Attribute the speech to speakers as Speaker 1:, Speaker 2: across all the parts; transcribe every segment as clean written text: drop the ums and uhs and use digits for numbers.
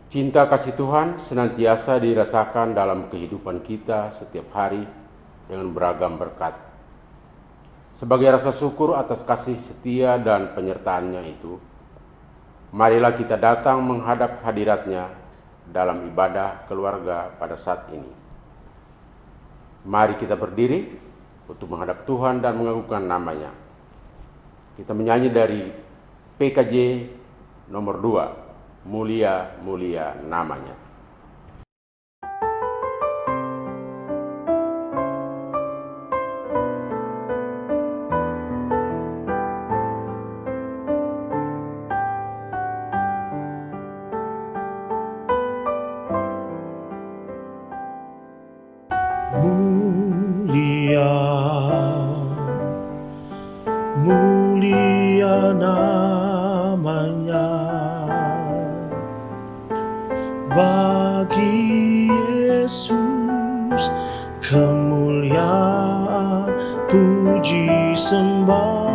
Speaker 1: Cinta kasih Tuhan senantiasa dirasakan dalam kehidupan kita setiap hari dengan beragam berkat. Sebagai rasa syukur atas kasih setia dan penyertaannya itu, marilah kita datang menghadap hadiratnya dalam ibadah keluarga pada saat ini. Mari kita berdiri untuk menghadap Tuhan dan mengagungkan namanya. Kita menyanyi dari PKJ nomor 2. Mulia, mulia namanya.
Speaker 2: Mulia, mulia namanya. Bagi Yesus kemuliaan, puji sembah.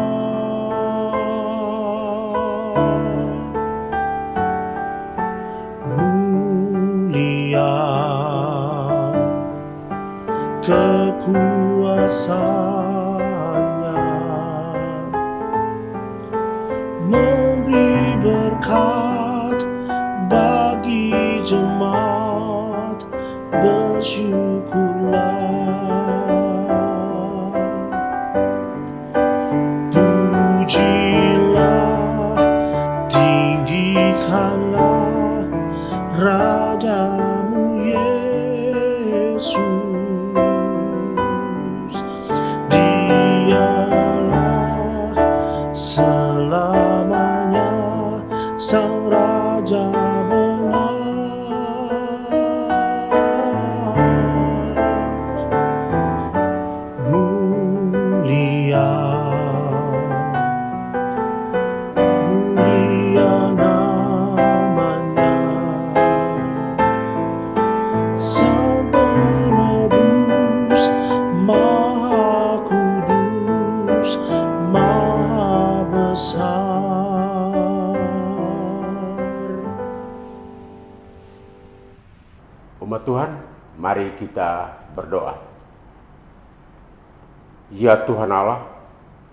Speaker 2: Mulia kekuasaannya, memberi berkat bagi jemaat, bersyukurlah. Pujilah, tinggikanlah Rajamu Yesus. Dialah selamanya Sang Raja benar. Mulia, mulia namanya. Sang penebus, Maha Kudus, Maha besar.
Speaker 1: Umat Tuhan, mari kita berdoa. Ya Tuhan Allah,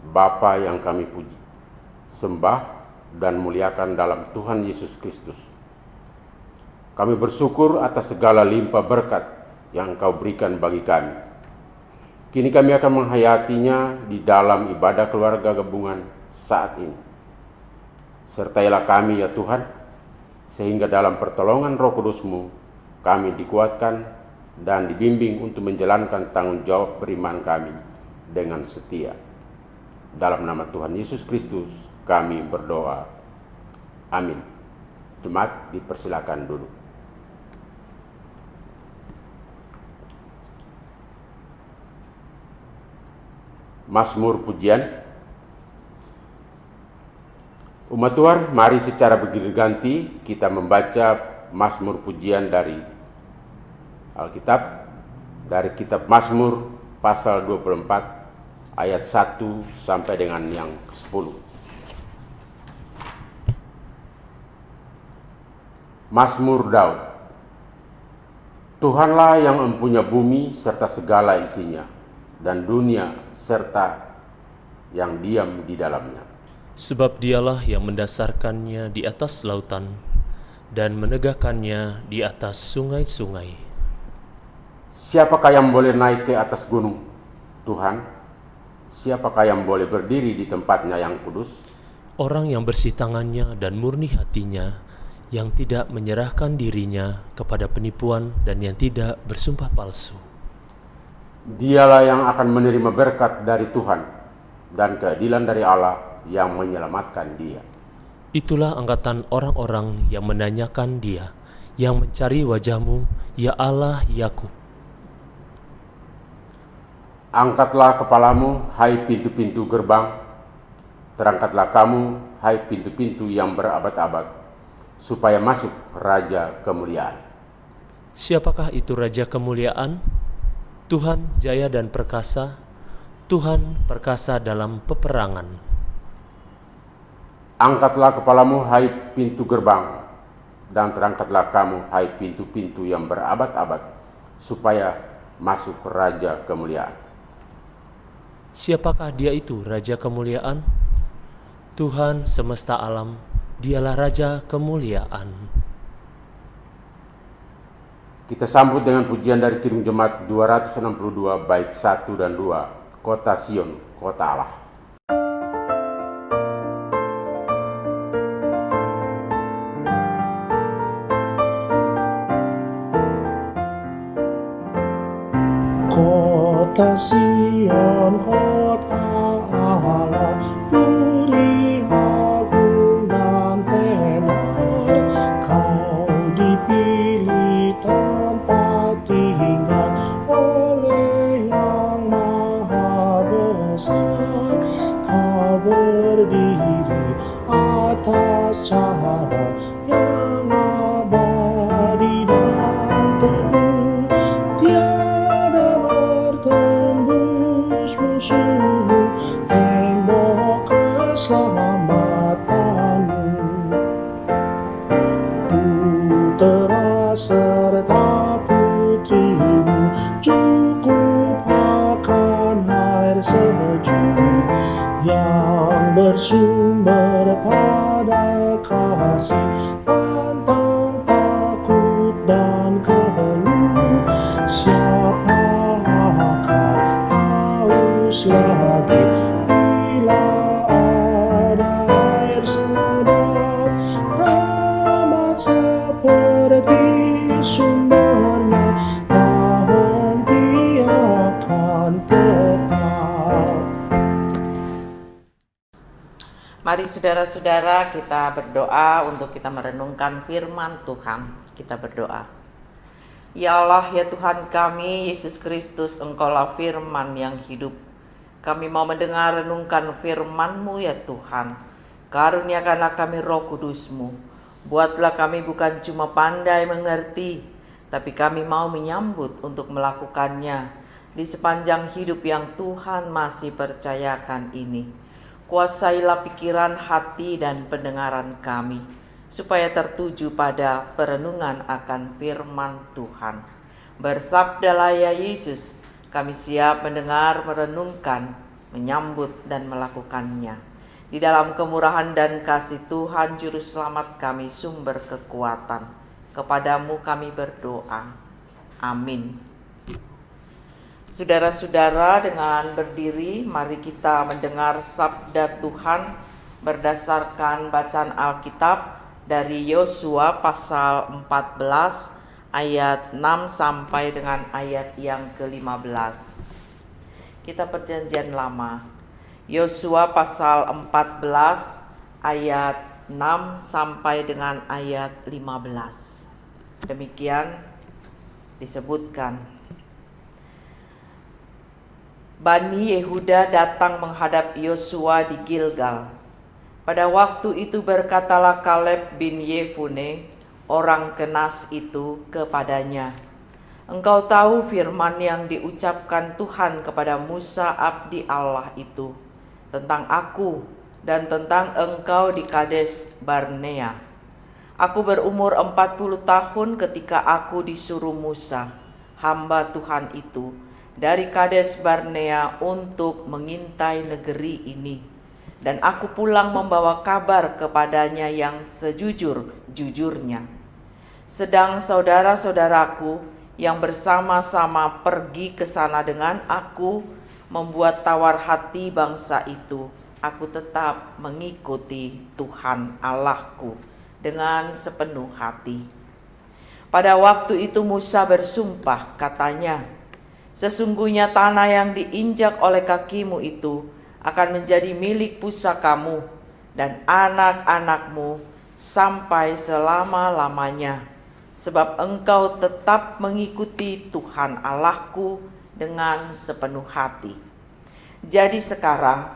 Speaker 1: Bapa yang kami puji, sembah dan muliakan dalam Tuhan Yesus Kristus. Kami bersyukur atas segala limpah berkat yang Engkau berikan bagi kami. Kini kami akan menghayatinya di dalam ibadah keluarga gabungan saat ini. Sertailah kami ya Tuhan, sehingga dalam pertolongan Roh Kudus-Mu kami dikuatkan dan dibimbing untuk menjalankan tanggung jawab beriman kami dengan setia. Dalam nama Tuhan Yesus Kristus kami berdoa. Amin. Jemaat dipersilakan duduk. Mazmur pujian. Umat Tuhan, mari secara berganti kita membaca Mazmur pujian dari Alkitab, dari kitab Mazmur pasal 24 ayat 1 sampai dengan yang ke-10. Mazmur Daud. Tuhanlah yang mempunyai bumi serta segala isinya, dan dunia serta yang diam di dalamnya.
Speaker 3: Sebab dialah yang mendasarkannya di atas lautan dan menegakkannya di atas sungai-sungai.
Speaker 1: Siapakah yang boleh naik ke atas gunung Tuhan? Siapakah yang boleh berdiri di tempatnya yang kudus?
Speaker 3: Orang yang bersih tangannya dan murni hatinya, yang tidak menyerahkan dirinya kepada penipuan dan yang tidak bersumpah palsu.
Speaker 1: Dialah yang akan menerima berkat dari Tuhan dan keadilan dari Allah yang menyelamatkan dia.
Speaker 3: Itulah angkatan orang-orang yang menanyakan dia, yang mencari wajah-Mu, ya Allah Yakub.
Speaker 1: Angkatlah kepalamu, hai pintu-pintu gerbang. Terangkatlah kamu, hai pintu-pintu yang berabad-abad, supaya masuk Raja Kemuliaan.
Speaker 3: Siapakah itu Raja Kemuliaan? Tuhan jaya dan perkasa, Tuhan perkasa dalam peperangan.
Speaker 1: Angkatlah kepalamu, hai pintu gerbang. dan terangkatlah kamu, hai pintu-pintu yang berabad-abad, supaya masuk Raja kemuliaan.
Speaker 3: Siapakah dia itu, Raja kemuliaan? Tuhan semesta alam, dialah Raja kemuliaan.
Speaker 1: Kita sambut dengan pujian dari Kidung Jemaat 262 bait 1 dan 2, Kota Sion, Kota Allah.
Speaker 2: Kota Sion, kota Allah, duri agung dan tenar. Kau dipilih tempat tinggal oleh Yang Maha Besar. Kau berdiri atas cadar yang abadi dan teguh. Tiada bertembus musuhmu, tembok keselamatanmu. Putera serta putrimu cukup akan air sejuk yang bersumber pada kasih, pantang takut dan keluh. Siapa akan haus lagi bila ada air sedap? Rahmat seperti sumbernya, tak henti akan tetap.
Speaker 4: Mari saudara-saudara kita berdoa untuk kita merenungkan firman Tuhan. Kita berdoa. Ya Allah, ya Tuhan kami, Yesus Kristus, Engkaulah firman yang hidup. Kami mau mendengar renungkan firman-Mu ya Tuhan. Karuniakanlah kami Roh Kudus-Mu. Buatlah kami bukan cuma pandai mengerti, tapi kami mau menyambut untuk melakukannya di sepanjang hidup yang Tuhan masih percayakan ini. Kuasailah pikiran, hati, dan pendengaran kami, supaya tertuju pada perenungan akan firman Tuhan. Bersabdalah ya Yesus, kami siap mendengar, merenungkan, menyambut, dan melakukannya. Di dalam kemurahan dan kasih Tuhan, Juru Selamat kami, sumber kekuatan. Kepadamu kami berdoa. Amin. Saudara-saudara, dengan berdiri, mari kita mendengar sabda Tuhan berdasarkan bacaan Alkitab dari Yosua pasal 14 ayat 6 sampai dengan ayat yang ke-15. Kita perjanjian lama. Yosua pasal 14 ayat 6 sampai dengan ayat 15. Demikian disebutkan. Bani Yehuda datang menghadap Yosua di Gilgal. Pada waktu itu berkatalah Kaleb bin Yefune, orang Kenas itu, kepadanya, "Engkau tahu firman yang diucapkan Tuhan kepada Musa abdi Allah itu, tentang aku dan tentang engkau di Kades Barnea. Aku berumur 40 tahun ketika aku disuruh Musa, hamba Tuhan itu, dari Kades Barnea untuk mengintai negeri ini. Dan aku pulang membawa kabar kepadanya yang sejujur-jujurnya. Sedang saudara-saudaraku yang bersama-sama pergi ke sana dengan aku membuat tawar hati bangsa itu, aku tetap mengikuti Tuhan Allahku dengan sepenuh hati. Pada waktu itu Musa bersumpah, katanya, sesungguhnya tanah yang diinjak oleh kakimu itu akan menjadi milik pusakamu dan anak-anakmu sampai selama-lamanya, sebab engkau tetap mengikuti Tuhan Allahku dengan sepenuh hati. Jadi sekarang,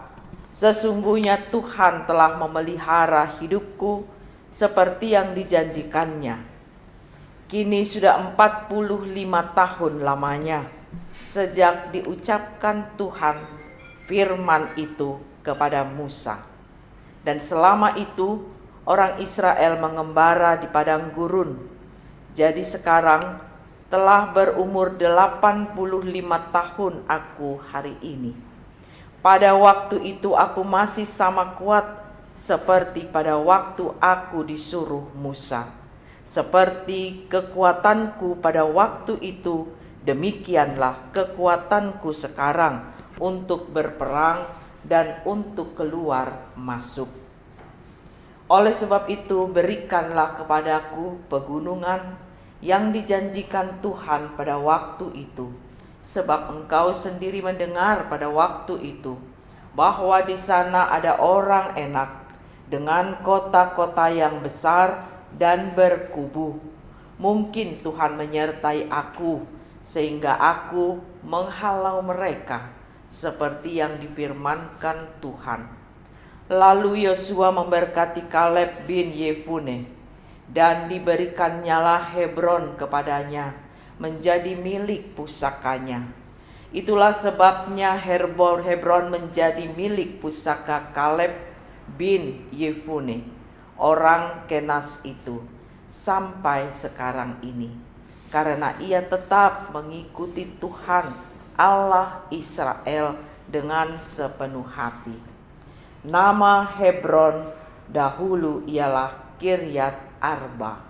Speaker 4: sesungguhnya Tuhan telah memelihara hidupku seperti yang dijanjikannya. Kini sudah 45 tahun lamanya sejak diucapkan Tuhan firman itu kepada Musa. Dan selama itu orang Israel mengembara di padang gurun. Jadi sekarang telah berumur 85 tahun aku hari ini. Pada waktu itu aku masih sama kuat seperti pada waktu aku disuruh Musa. Seperti kekuatanku pada waktu itu, demikianlah kekuatanku sekarang untuk berperang dan untuk keluar masuk. Oleh sebab itu berikanlah kepadaku pegunungan yang dijanjikan Tuhan pada waktu itu, sebab engkau sendiri mendengar pada waktu itu bahwa di sana ada orang Enak dengan kota-kota yang besar dan berkubu. Mungkin Tuhan menyertai aku sehingga aku menghalau mereka seperti yang difirmankan Tuhan. Lalu Yosua memberkati Kaleb bin Yefune, dan diberikannya Hebron kepadanya menjadi milik pusakanya. Itulah sebabnya Hebron menjadi milik pusaka Kaleb bin Yefune, orang Kenas itu, sampai sekarang ini, karena ia tetap mengikuti Tuhan Allah Israel dengan sepenuh hati. Nama Hebron dahulu ialah Kiryat Arba.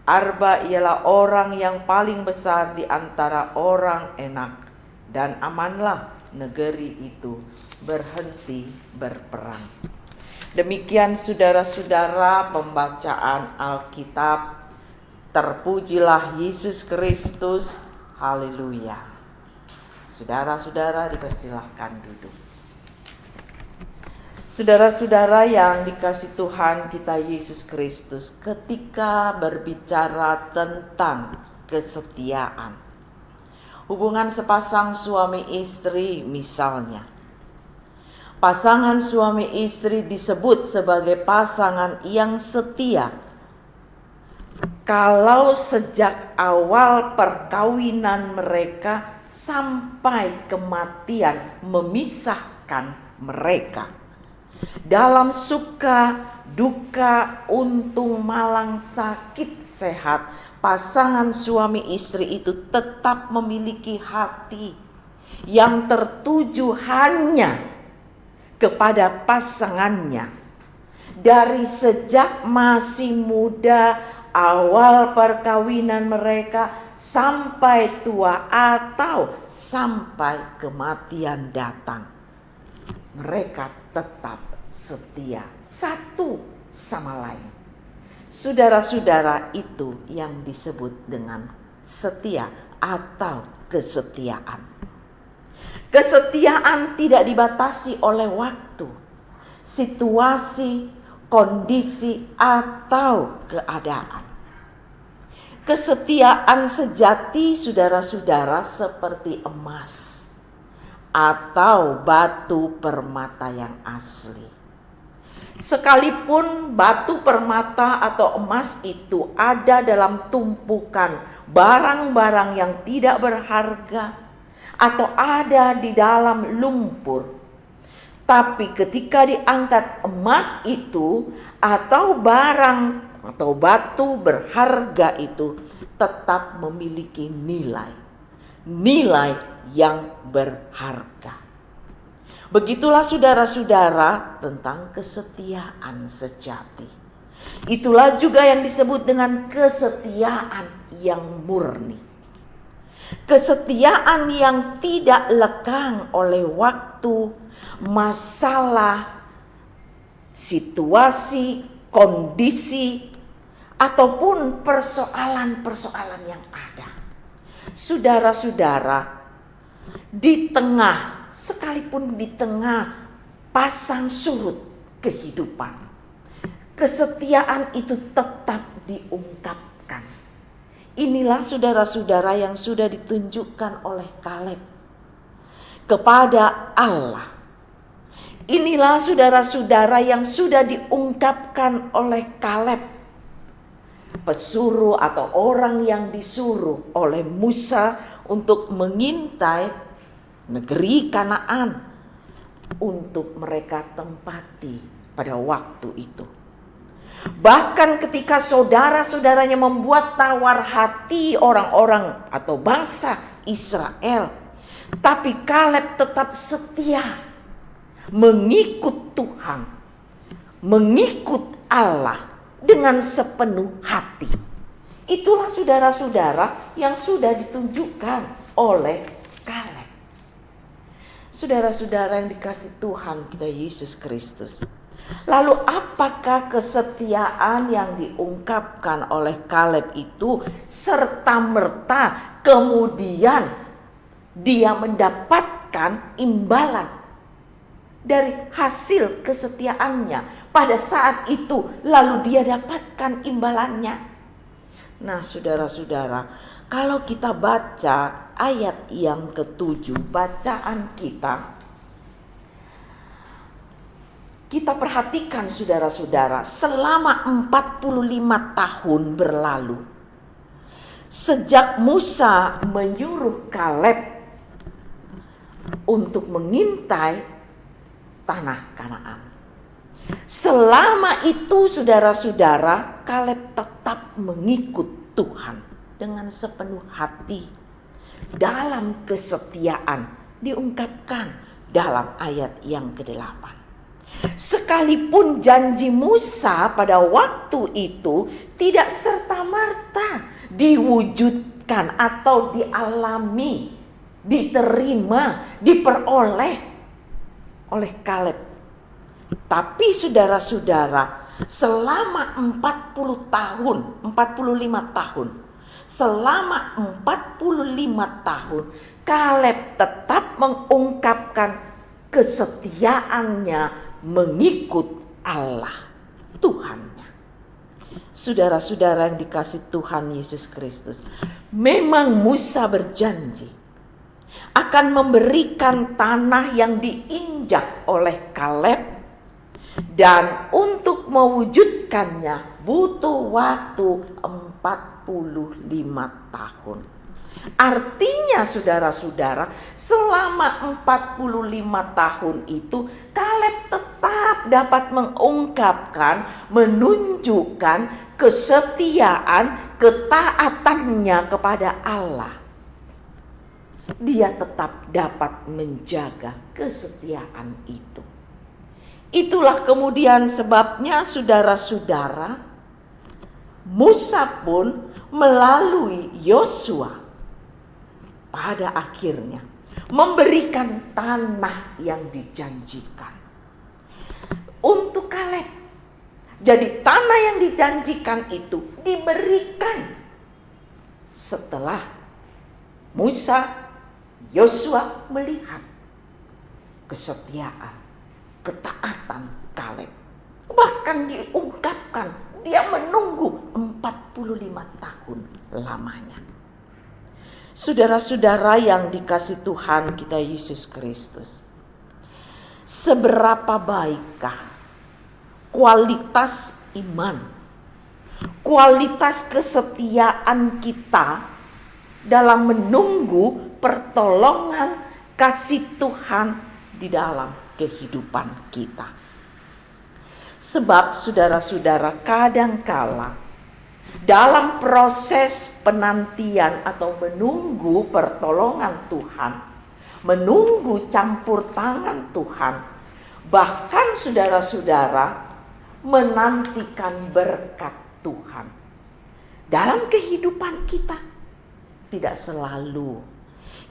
Speaker 4: Arba ialah orang yang paling besar di antara orang Enak, dan amanlah negeri itu berhenti berperang. Demikian saudara-saudara pembacaan Alkitab. Terpujilah Yesus Kristus. Haleluya. Saudara-saudara dipersilahkan duduk. Saudara-saudara yang dikasihi Tuhan kita Yesus Kristus, ketika berbicara tentang kesetiaan, hubungan sepasang suami istri misalnya, pasangan suami istri disebut sebagai pasangan yang setia kalau sejak awal perkawinan mereka sampai kematian memisahkan mereka. Dalam suka, duka, untung, malang, sakit, sehat, pasangan suami istri itu tetap memiliki hati yang tertuju hanya kepada pasangannya. Dari sejak masih muda, awal perkawinan mereka, sampai tua atau sampai kematian datang, mereka tetap setia satu sama lain. Saudara-saudara, itu yang disebut dengan setia atau kesetiaan. Kesetiaan tidak dibatasi oleh waktu, situasi, kondisi, atau keadaan. Kesetiaan sejati, saudara-saudara, seperti emas atau batu permata yang asli. Sekalipun batu permata atau emas itu ada dalam tumpukan barang-barang yang tidak berharga atau ada di dalam lumpur, tapi ketika diangkat emas itu atau barang atau batu berharga itu tetap memiliki nilai yang berharga. Begitulah saudara-saudara tentang kesetiaan sejati. Itulah juga yang disebut dengan kesetiaan yang murni. Kesetiaan yang tidak lekang oleh waktu, masalah, situasi, kondisi, ataupun persoalan-persoalan yang ada. Saudara-saudara, sekalipun di tengah pasang surut kehidupan, kesetiaan itu tetap diungkapkan. Inilah saudara-saudara yang sudah ditunjukkan oleh Kaleb kepada Allah. Inilah saudara-saudara yang sudah diungkapkan oleh Kaleb, pesuruh atau orang yang disuruh oleh Musa untuk mengintai negeri Kanaan untuk mereka tempati pada waktu itu. Bahkan ketika saudara-saudaranya membuat tawar hati orang-orang atau bangsa Israel, tapi Kaleb tetap setia mengikut Tuhan, mengikut Allah dengan sepenuh hati. Itulah saudara-saudara yang sudah ditunjukkan oleh Kaleb. Saudara-saudara yang dikasihi Tuhan kita Yesus Kristus. Lalu apakah kesetiaan yang diungkapkan oleh Kaleb itu serta-merta kemudian dia mendapatkan imbalan dari hasil kesetiaannya pada saat itu, lalu dia dapatkan imbalannya? Nah, saudara-saudara, kalau kita baca ayat yang ke-7 bacaan kita perhatikan saudara-saudara, selama 45 tahun berlalu sejak Musa menyuruh Kaleb untuk mengintai tanah Kanaan. Selama itu saudara-saudara, Kaleb tetap mengikut Tuhan dengan sepenuh hati. Dalam kesetiaan diungkapkan dalam ayat yang ke-8. Sekalipun janji Musa pada waktu itu tidak serta-merta diwujudkan atau dialami, diterima, diperoleh oleh Kaleb. Tapi saudara-saudara, selama 45 tahun, selama 45 tahun, Kaleb tetap mengungkapkan kesetiaannya mengikut Allah, Tuhannya. Saudara-saudara yang dikasihi Tuhan Yesus Kristus, memang Musa berjanji akan memberikan tanah yang diinjak oleh Kaleb, dan untuk mewujudkannya butuh waktu 45 tahun. Artinya saudara-saudara, selama 45 tahun itu Kaleb tetap dapat mengungkapkan, menunjukkan kesetiaan, ketaatannya kepada Allah. Dia tetap dapat menjaga kesetiaan itu. Itulah kemudian sebabnya saudara-saudara, Musa pun melalui Yosua pada akhirnya memberikan tanah yang dijanjikan untuk Kaleb. Jadi tanah yang dijanjikan itu diberikan setelah Musa, Yosua melihat kesetiaan, ketaatan Kaleb. Bahkan diungkapkan dia menunggu 45 tahun lamanya. Saudara-saudara yang dikasihi Tuhan kita Yesus Kristus, seberapa baikkah kualitas iman, kualitas kesetiaan kita dalam menunggu pertolongan kasih Tuhan di dalam kehidupan kita. Sebab saudara-saudara, kadangkala dalam proses penantian atau menunggu pertolongan Tuhan, menunggu campur tangan Tuhan, bahkan saudara-saudara menantikan berkat Tuhan dalam kehidupan kita, tidak selalu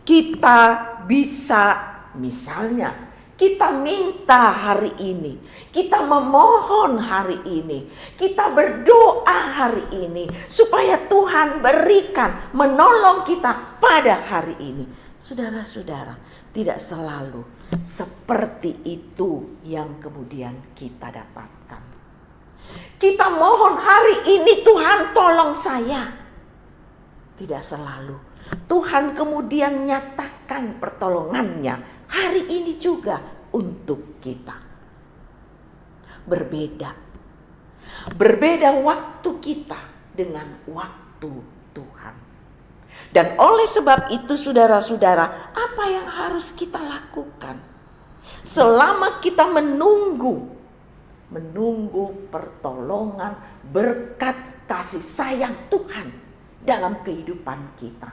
Speaker 4: kita bisa, misalnya kita minta hari ini, kita memohon hari ini, kita berdoa hari ini supaya Tuhan berikan, menolong kita pada hari ini. Saudara-saudara, tidak selalu seperti itu yang kemudian kita dapatkan. Kita mohon hari ini, Tuhan tolong saya. Tidak selalu Tuhan kemudian nyatakan pertolongannya hari ini juga untuk kita. Berbeda waktu kita dengan waktu Tuhan. Dan oleh sebab itu saudara-saudara, apa yang harus kita lakukan selama kita menunggu menunggu pertolongan, berkat kasih sayang Tuhan dalam kehidupan kita.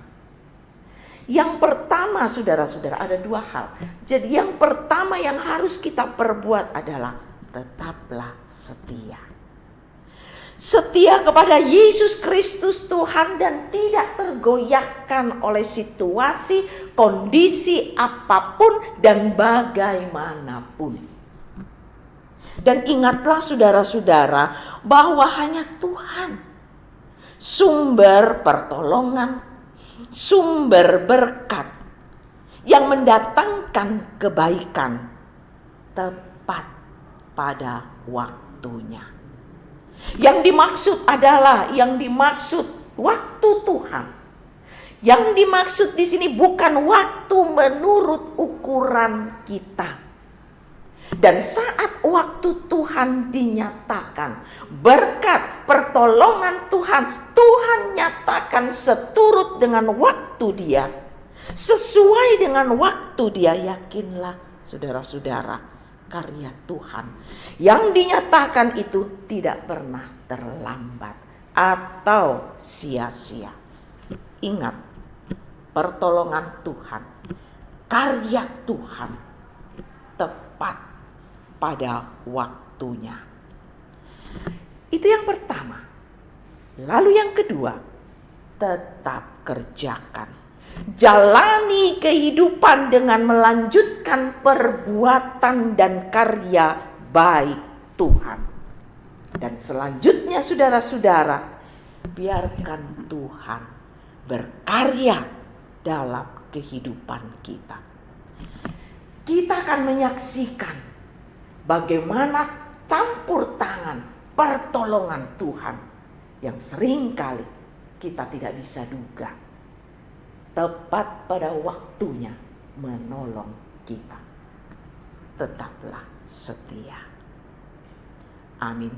Speaker 4: Yang pertama, saudara-saudara, ada dua hal. Jadi yang pertama yang harus kita perbuat adalah tetaplah setia. Setia kepada Yesus Kristus Tuhan dan tidak tergoyahkan oleh situasi, kondisi apapun dan bagaimanapun. Dan ingatlah saudara-saudara bahwa hanya Tuhan sumber pertolongan, sumber berkat yang mendatangkan kebaikan tepat pada waktunya. Yang dimaksud adalah waktu Tuhan. Yang dimaksud di sini bukan waktu menurut ukuran kita. Dan saat waktu Tuhan dinyatakan, berkat pertolongan Tuhan nyatakan seturut dengan waktu Dia, sesuai dengan waktu Dia, yakinlah saudara-saudara, karya Tuhan yang dinyatakan itu tidak pernah terlambat atau sia-sia. Ingat, pertolongan Tuhan, karya Tuhan tepat pada waktunya. Itu yang pertama. Lalu yang kedua, tetap kerjakan. Jalani kehidupan dengan melanjutkan perbuatan dan karya baik Tuhan. Dan selanjutnya saudara-saudara, biarkan Tuhan berkarya dalam kehidupan kita. Kita akan menyaksikan bagaimana campur tangan pertolongan Tuhan yang seringkali kita tidak bisa duga. Tepat pada waktunya menolong kita. Tetaplah setia. Amin.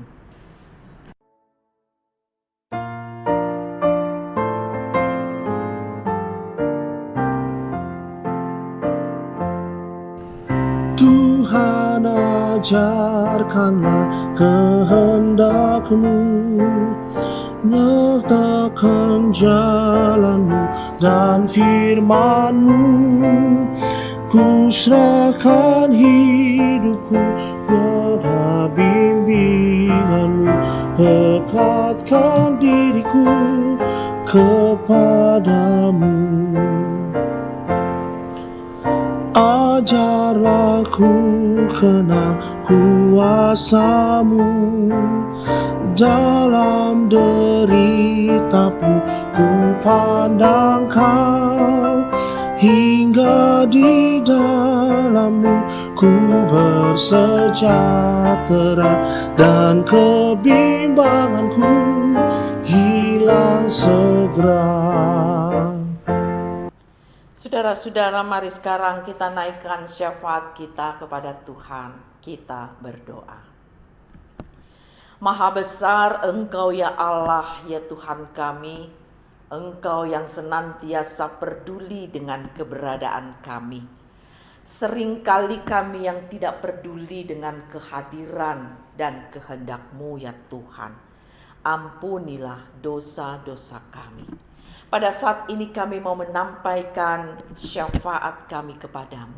Speaker 2: Tuhan, ajarkanlah kehendak-Mu, nyatakan jalan-Mu dan firman-Mu. Ku serahkan hidupku pada bimbingan-Mu, dekatkan diriku kepadamu. Ajarlah ku kenal kuasa-Mu, dalam derita-Mu ku pandang Kau, hingga di dalam-Mu ku bersejahtera dan kebimbanganku hilang segera.
Speaker 4: Saudara-saudara, mari sekarang kita naikkan syafaat kita kepada Tuhan. Kita berdoa. Maha besar Engkau ya Allah, ya Tuhan kami. Engkau yang senantiasa peduli dengan keberadaan kami. Seringkali kami yang tidak peduli dengan kehadiran dan kehendak-Mu ya Tuhan. Ampunilah dosa-dosa kami. Pada saat ini kami mau menampaikan syafaat kami kepadamu.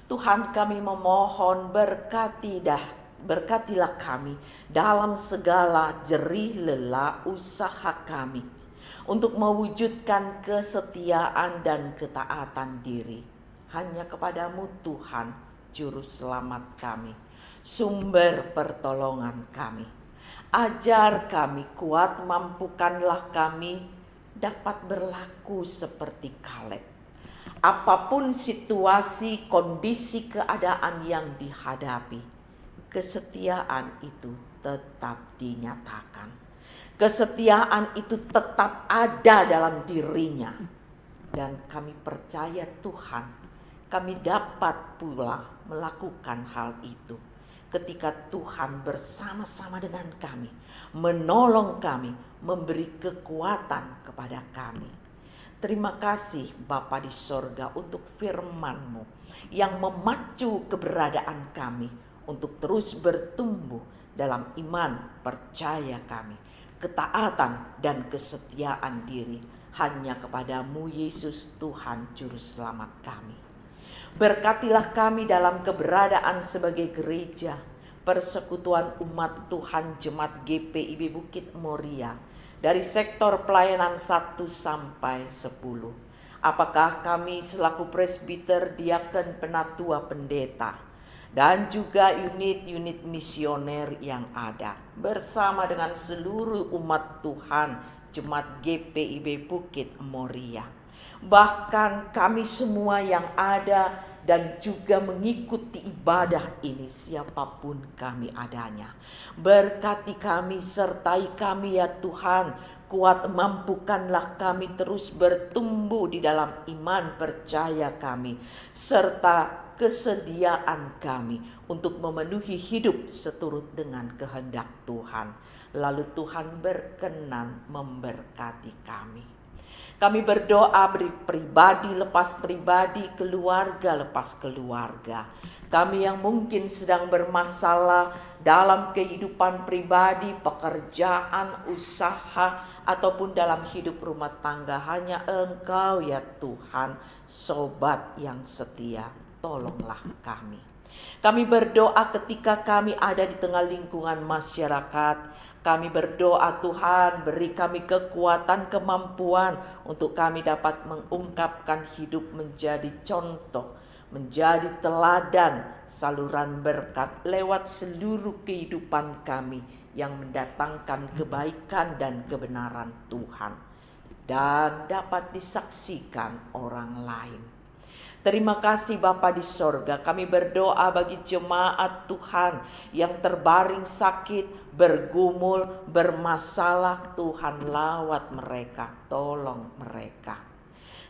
Speaker 4: Tuhan, kami memohon berkatilah kami dalam segala jerih lelah usaha kami untuk mewujudkan kesetiaan dan ketaatan diri hanya kepadamu Tuhan, juru selamat kami, sumber pertolongan kami. Ajar kami, kuat mampukanlah kami dapat berlaku seperti Kaleb. Apapun situasi, kondisi, keadaan yang dihadapi, kesetiaan itu tetap dinyatakan. Kesetiaan itu tetap ada dalam dirinya. Dan kami percaya Tuhan, kami dapat pula melakukan hal itu ketika Tuhan bersama-sama dengan kami, menolong kami, memberi kekuatan kepada kami. Terima kasih Bapa di sorga untuk firman-Mu yang memacu keberadaan kami untuk terus bertumbuh dalam iman percaya kami, ketaatan dan kesetiaan diri hanya kepadamu Yesus Tuhan Juru Selamat kami. Berkatilah kami dalam keberadaan sebagai gereja, persekutuan umat Tuhan Jemaat GPIB Bukit Moria, dari sektor pelayanan 1 sampai 10. Apakah kami selaku presbiter, diaken, penatua, pendeta, dan juga unit-unit misioner yang ada, bersama dengan seluruh umat Tuhan Jemaat GPIB Bukit Moria. Bahkan kami semua yang ada dan juga mengikuti ibadah ini, siapapun kami adanya. Berkati kami, sertai kami ya Tuhan. Kuat mampukanlah kami terus bertumbuh di dalam iman percaya kami, serta kesediaan kami untuk memenuhi hidup seturut dengan kehendak Tuhan. Lalu Tuhan berkenan memberkati kami. Kami berdoa pribadi lepas pribadi, keluarga lepas keluarga. Kami yang mungkin sedang bermasalah dalam kehidupan pribadi, pekerjaan, usaha, ataupun dalam hidup rumah tangga, hanya Engkau ya Tuhan, sobat yang setia, tolonglah kami. Kami berdoa ketika kami ada di tengah lingkungan masyarakat. Kami berdoa Tuhan, beri kami kekuatan, kemampuan untuk kami dapat mengungkapkan hidup menjadi contoh, menjadi teladan, saluran berkat lewat seluruh kehidupan kami yang mendatangkan kebaikan dan kebenaran Tuhan, dan dapat disaksikan orang lain. Terima kasih Bapa di sorga, kami berdoa bagi jemaat Tuhan yang terbaring sakit, bergumul, bermasalah. Tuhan lawat mereka, tolong mereka.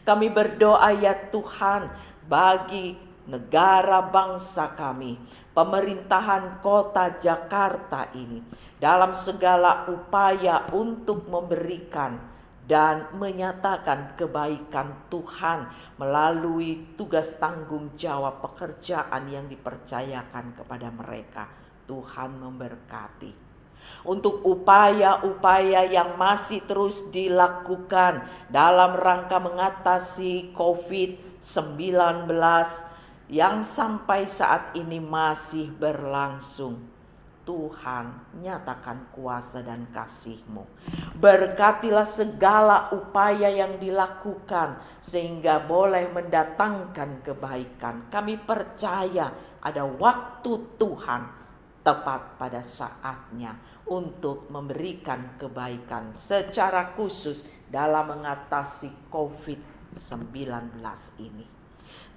Speaker 4: Kami berdoa ya Tuhan bagi negara bangsa kami, pemerintahan kota Jakarta ini, dalam segala upaya untuk memberikan dan menyatakan kebaikan Tuhan melalui tugas tanggung jawab pekerjaan yang dipercayakan kepada mereka. Tuhan memberkati. Untuk upaya-upaya yang masih terus dilakukan dalam rangka mengatasi COVID-19 yang sampai saat ini masih berlangsung. Tuhan, nyatakan kuasa dan kasih-Mu. Berkatilah segala upaya yang dilakukan sehingga boleh mendatangkan kebaikan. Kami percaya ada waktu Tuhan tepat pada saatnya untuk memberikan kebaikan secara khusus dalam mengatasi COVID-19 ini.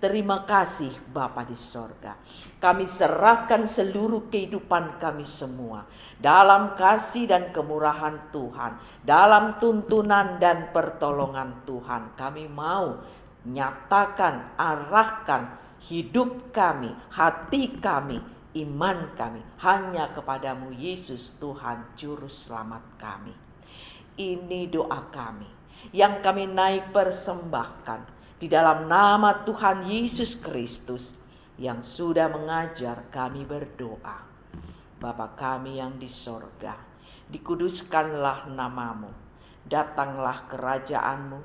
Speaker 4: Terima kasih Bapa di sorga. Kami serahkan seluruh kehidupan kami semua dalam kasih dan kemurahan Tuhan, dalam tuntunan dan pertolongan Tuhan. Kami mau nyatakan, arahkan hidup kami, hati kami, iman kami hanya kepadamu Yesus Tuhan Juru Selamat kami. Ini doa kami yang kami naik persembahkan di dalam nama Tuhan Yesus Kristus yang sudah mengajar kami berdoa. Bapa kami yang di sorga, dikuduskanlah namamu, datanglah kerajaan-Mu,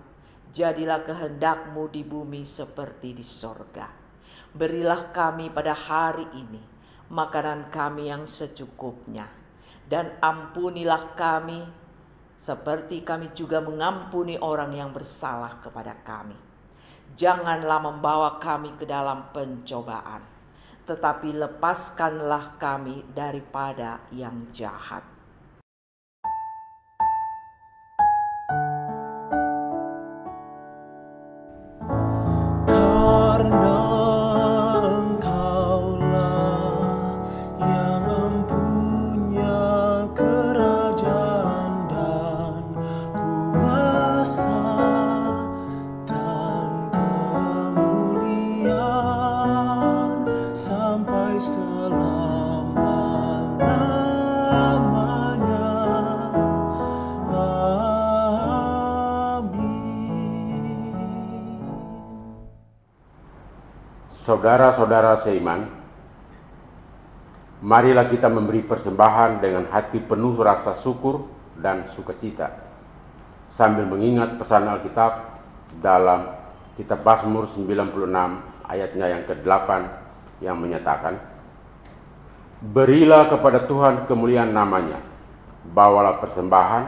Speaker 4: jadilah kehendak-Mu di bumi seperti di sorga. Berilah kami pada hari ini makanan kami yang secukupnya, dan ampunilah kami seperti kami juga mengampuni orang yang bersalah kepada kami. Janganlah membawa kami ke dalam pencobaan, tetapi lepaskanlah kami daripada yang jahat.
Speaker 2: Karena Engkaulah yang mempunyai kerajaan dan kuasa dan kemuliaan sampai selama-lamanya. Amin.
Speaker 1: Saudara-saudara seiman, Marilah kita memberi persembahan dengan hati penuh rasa syukur dan sukacita, sambil mengingat pesan Alkitab dalam kitab Mazmur 96 ayatnya yang ke-8 yang menyatakan, "Berilah kepada Tuhan kemuliaan namanya, bawalah persembahan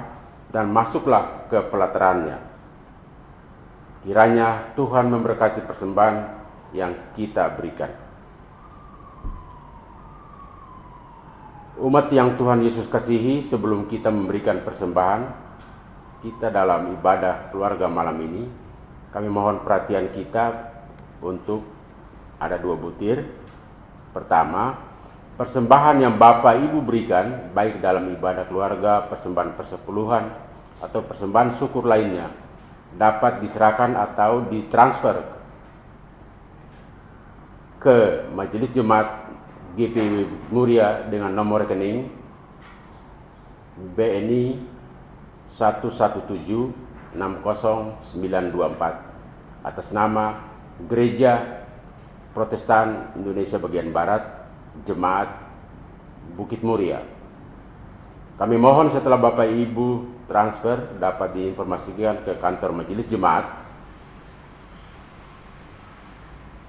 Speaker 1: dan masuklah ke pelatarannya." Kiranya Tuhan memberkati persembahan yang kita berikan. Umat yang Tuhan Yesus kasihi, sebelum kita memberikan persembahan kita dalam ibadah keluarga malam ini, kami mohon perhatian kita untuk ada 2 butir. Pertama, persembahan yang Bapak Ibu berikan, baik dalam ibadah keluarga, persembahan persepuluhan, atau persembahan syukur lainnya, dapat diserahkan atau ditransfer ke Majelis Jemaat GPW Muria dengan nomor rekening BNI 117600924 atas nama Gereja Protestan Indonesia Bagian Barat, Jemaat Bukit Muria. Kami mohon setelah Bapak Ibu transfer dapat diinformasikan ke kantor Majelis Jemaat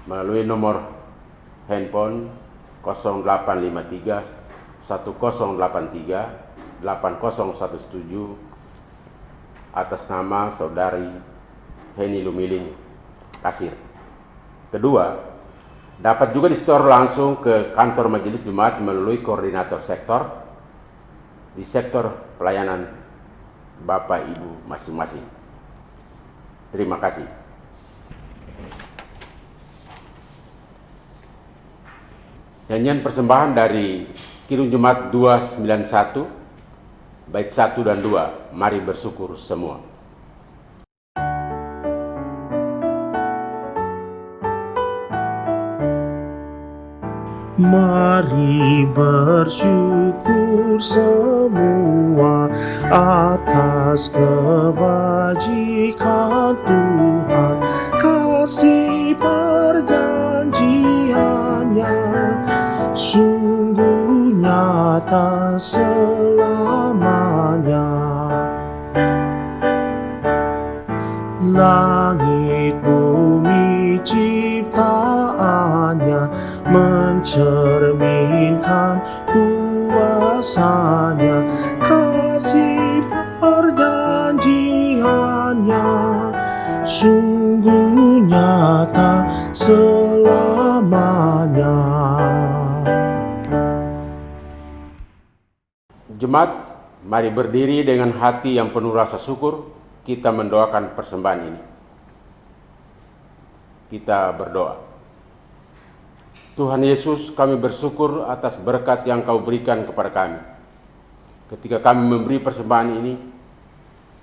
Speaker 1: melalui nomor handphone 0853 1083 8017 atas nama Saudari Heni Lumiling, kasir. Kedua, dapat juga disetor langsung ke kantor Majelis Jemaat melalui koordinator sektor di sektor pelayanan Bapak Ibu masing-masing. Terima kasih. Nyanyian persembahan dari Kidung Jemaat 291 bait 1 dan 2, mari bersyukur semua.
Speaker 2: Mari bersyukur semua atas kebajikan Tuhan, kasih perjanjiannya sungguh nyata selamanya. Langit bumi ciptaannya mencerminkan kuasanya, kasih perjanjiannya sungguh nyata selamanya.
Speaker 1: Jemaat, mari berdiri dengan hati yang penuh rasa syukur, kita mendoakan persembahan ini. Kita berdoa. Tuhan Yesus, kami bersyukur atas berkat yang Kau berikan kepada kami. Ketika kami memberi persembahan ini,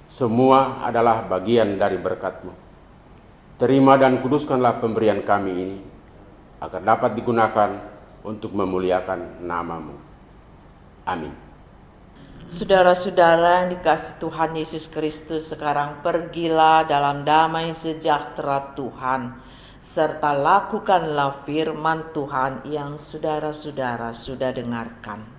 Speaker 1: semua adalah bagian dari berkat-Mu. Terima dan kuduskanlah pemberian kami ini, agar dapat digunakan untuk memuliakan nama-Mu. Amin.
Speaker 4: Saudara-saudara yang dikasihi Tuhan Yesus Kristus, sekarang pergilah dalam damai sejahtera Tuhan, serta lakukanlah firman Tuhan yang saudara-saudara sudah dengarkan.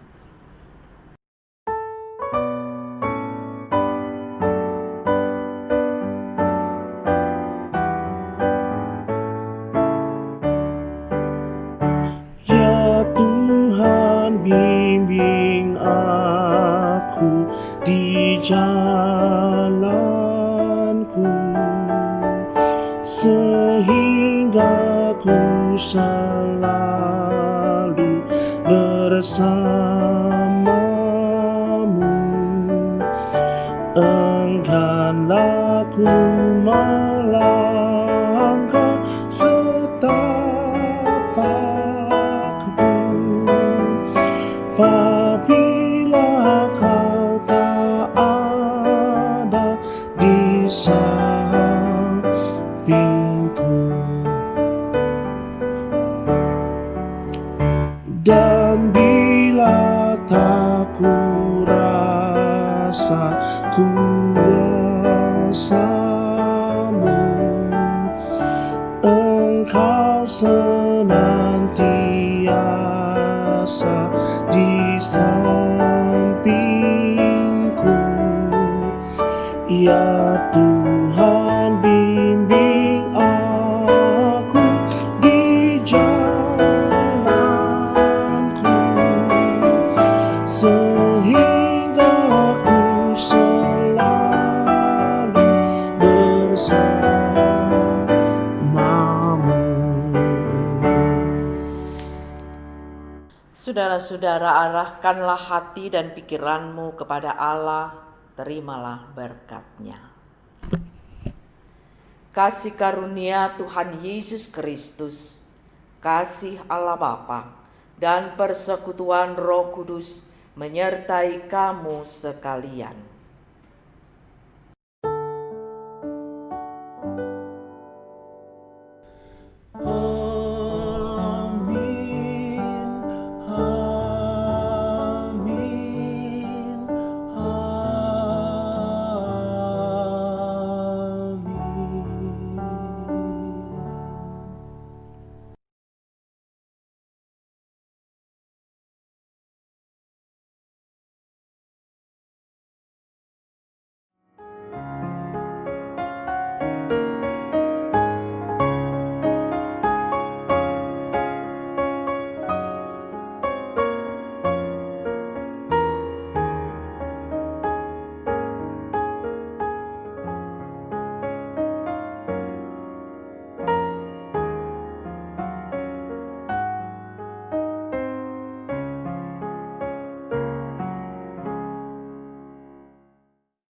Speaker 2: Ya Tuhan, bimbing aku di jalanku, sehingga ku selalu bersamamu. Engganlah ku melangkah setapakku, apabila Kau tak ada di sampingku. Dan bila tak ku rasa kuasamu, Engkau senantiasa kuasa di sampingku. Ya Tuhan, bimbing aku di jalanku, sehingga ku selalu bersamamu.
Speaker 4: Saudara-saudara, arahkanlah hati dan pikiranmu kepada Allah, terimalah berkat-Nya. Kasih karunia Tuhan Yesus Kristus, kasih Allah Bapa, dan persekutuan Roh Kudus menyertai kamu sekalian.